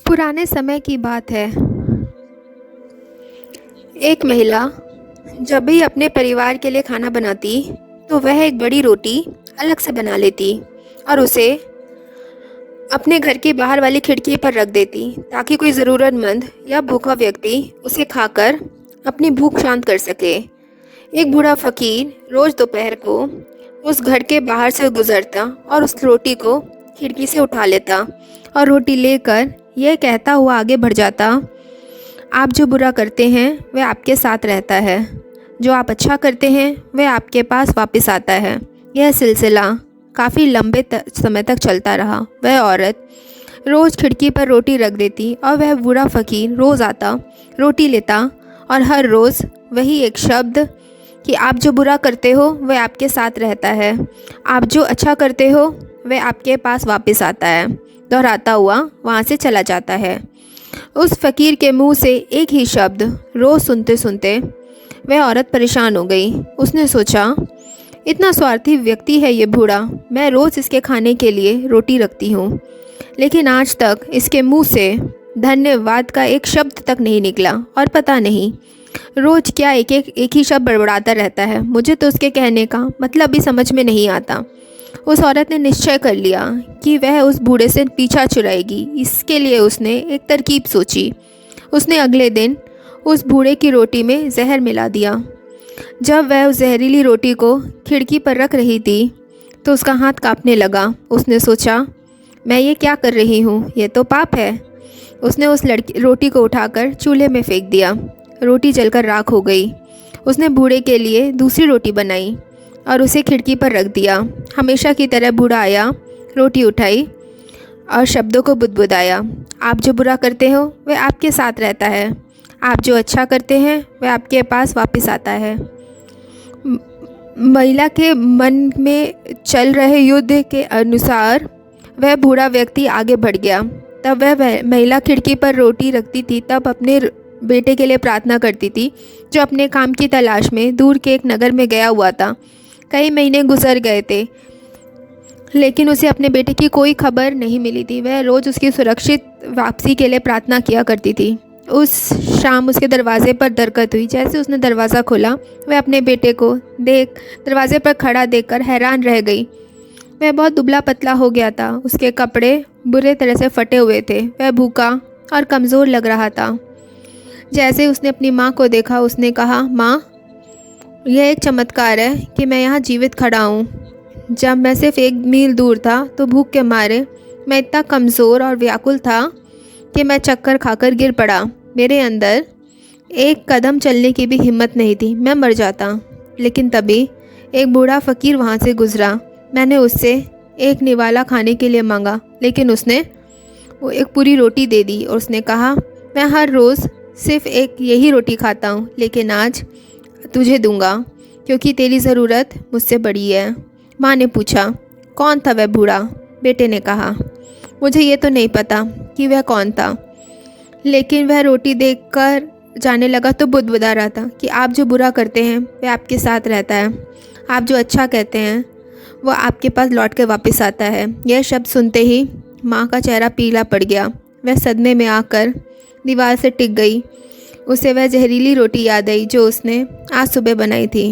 पुराने समय की बात है। एक महिला जब भी अपने परिवार के लिए खाना बनाती तो वह एक बड़ी रोटी अलग से बना लेती और उसे अपने घर के बाहर वाली खिड़की पर रख देती ताकि कोई ज़रूरतमंद या भूखा व्यक्ति उसे खाकर अपनी भूख शांत कर सके। एक बूढ़ा फकीर रोज़ दोपहर को उस घर के बाहर से गुजरता और उस रोटी को खिड़की से उठा लेता और रोटी लेकर यह कहता हुआ आगे बढ़ जाता, आप जो बुरा करते हैं वह आपके साथ रहता है, जो आप अच्छा करते हैं वह आपके पास वापस आता है। यह सिलसिला काफ़ी लंबे समय तक चलता रहा। वह औरत रोज़ खिड़की पर रोटी रख देती और वह बूढ़ा फ़कीर रोज़ आता, रोटी लेता और हर रोज़ वही एक शब्द कि आप जो बुरा करते हो वह आपके साथ रहता है, आप जो अच्छा करते हो वह आपके पास वापस आता है, दोहराता हुआ वहाँ से चला जाता है। उस फ़कीर के मुंह से एक ही शब्द रोज़ सुनते सुनते वह औरत परेशान हो गई। उसने सोचा, इतना स्वार्थी व्यक्ति है ये बूढ़ा, मैं रोज़ इसके खाने के लिए रोटी रखती हूँ, लेकिन आज तक इसके मुंह से धन्यवाद का एक शब्द तक नहीं निकला और पता नहीं रोज़ क्या एक ही शब्द बड़बड़ाता रहता है। मुझे तो उसके कहने का मतलब भी समझ में नहीं आता। उस औरत ने निश्चय कर लिया कि वह उस बूढ़े से पीछा छुड़ाएगी। इसके लिए उसने एक तरकीब सोची। उसने अगले दिन उस बूढ़े की रोटी में जहर मिला दिया। जब वह उस जहरीली रोटी को खिड़की पर रख रही थी तो उसका हाथ कांपने लगा। उसने सोचा, मैं ये क्या कर रही हूँ, ये तो पाप है। उसने उस रोटी को उठाकर चूल्हे में फेंक दिया। रोटी जलकर राख हो गई। उसने बूढ़े के लिए दूसरी रोटी बनाई और उसे खिड़की पर रख दिया। हमेशा की तरह बूढ़ा आया, रोटी उठाई और शब्दों को बुदबुदाया, आप जो बुरा करते हो वह आपके साथ रहता है, आप जो अच्छा करते हैं वह आपके पास वापस आता है। महिला के मन में चल रहे युद्ध के अनुसार वह बूढ़ा व्यक्ति आगे बढ़ गया। तब वह महिला खिड़की पर रोटी रखती थी, तब अपने बेटे के लिए प्रार्थना करती थी जो अपने काम की तलाश में दूर के एक नगर में गया हुआ था। कई महीने गुजर गए थे लेकिन उसे अपने बेटे की कोई खबर नहीं मिली थी। वह रोज़ उसकी सुरक्षित वापसी के लिए प्रार्थना किया करती थी। उस शाम उसके दरवाजे पर दरकत हुई। जैसे उसने दरवाज़ा खोला वह अपने बेटे को दरवाजे पर खड़ा देखकर हैरान रह गई। वह बहुत दुबला पतला हो गया था, उसके कपड़े बुरे तरह से फटे हुए थे, वह भूखा और कमज़ोर लग रहा था। जैसे उसने अपनी माँ को देखा उसने कहा, माँ, यह एक चमत्कार है कि मैं यहाँ जीवित खड़ा हूँ। जब मैं सिर्फ 1 मील दूर था तो भूख के मारे मैं इतना कमज़ोर और व्याकुल था कि मैं चक्कर खाकर गिर पड़ा। मेरे अंदर एक कदम चलने की भी हिम्मत नहीं थी, मैं मर जाता। लेकिन तभी एक बूढ़ा फ़कीर वहाँ से गुज़रा। मैंने उससे एक निवाला खाने के लिए मांगा, लेकिन उसने वो एक पूरी रोटी दे दी और उसने कहा, मैं हर रोज़ सिर्फ एक यही रोटी खाता हूँ, लेकिन आज तुझे दूंगा क्योंकि तेरी ज़रूरत मुझसे बड़ी है। माँ ने पूछा, कौन था वह बूढ़ा? बेटे ने कहा, मुझे ये तो नहीं पता कि वह कौन था, लेकिन वह रोटी देखकर जाने लगा तो बुदबुदा रहा था कि आप जो बुरा करते हैं वह आपके साथ रहता है, आप जो अच्छा कहते हैं वह आपके पास लौट कर वापस आता है। यह शब्द सुनते ही माँ का चेहरा पीला पड़ गया। वह सदमे में आकर दीवार से टिक गई। उसे वह जहरीली रोटी याद आई जो उसने आज सुबह बनाई थी।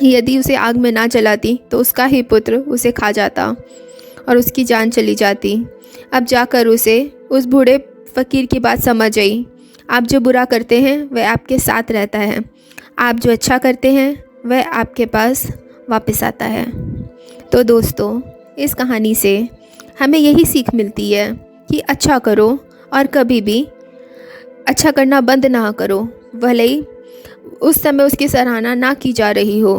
यदि उसे आग में ना जलाती तो उसका ही पुत्र उसे खा जाता और उसकी जान चली जाती। अब जाकर उसे उस बूढ़े फ़कीर की बात समझ आई। आप जो बुरा करते हैं वह आपके साथ रहता है, आप जो अच्छा करते हैं वह आपके पास वापस आता है। तो दोस्तों, इस कहानी से हमें यही सीख मिलती है कि अच्छा करो और कभी भी अच्छा करना बंद ना करो, भले ही उस समय उसकी सराहना ना की जा रही हो।